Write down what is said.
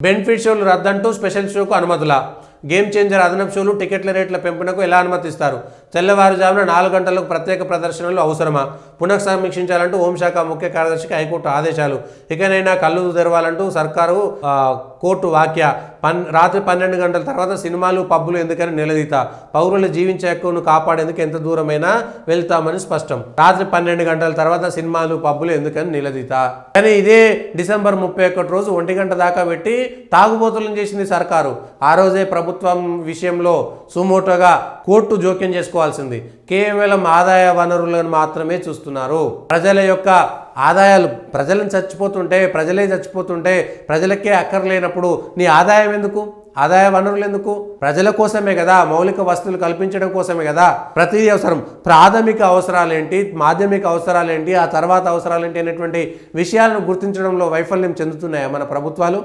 Benefit షోలు రద్దంటూ special షోకు అనుమతుల game changer అదనపు షోలు టికెట్ల రేట్ల పెంపునకు ఎలా అనుమతిస్తారు? తెల్లవారుజామున 4 గంటలకు ప్రత్యేక ప్రదర్శనలు అవసరమా? పునఃసమీక్షించాలంటూ హోంశాఖ ముఖ్య కార్యదర్శికి హైకోర్టు ఆదేశాలు. ఇకనైనా కళ్ళు తెరవాలంటూ సర్కారు కోర్టు వాక్య. రాత్రి 12 గంటల తర్వాత సినిమాలు పబ్బులు ఎందుకని నిలదీత. పౌరుల జీవించే హక్కును కాపాడేందుకు ఎంత దూరమైనా వెళ్తామని స్పష్టం. రాత్రి 12 గంటల తర్వాత సినిమాలు పబ్బులు ఎందుకని నిలదీత. కానీ ఇదే డిసెంబర్ 31 రోజు 1 గంట దాకా పెట్టి తాగుబోతులను చేసింది సర్కారు. ఆ రోజే ప్రభుత్వం విషయంలో సుమోటోగా కోర్టు జోక్యం చేసుకోవాల్సింది. కేవలం ఆదాయ వనరులను మాత్రమే చూస్తున్నారు. ప్రజల యొక్క ఆదాయాలు, ప్రజలను ప్రజలే చచ్చిపోతుంటే ప్రజలకే అక్కర్లేనప్పుడు నీ ఆదాయం ఎందుకు? ఆదాయ వనరులు ఎందుకు? ప్రజల కోసమే కదా, మౌలిక వస్తువులు కల్పించడం కోసమే కదా. ప్రతి అవసరం, ప్రాథమిక అవసరాలేంటి, మాధ్యమిక అవసరాలేంటి, ఆ తర్వాత అవసరాలేంటి అనేటువంటి విషయాలను గుర్తించడంలో వైఫల్యం చెందుతున్నాయా మన ప్రభుత్వాలు?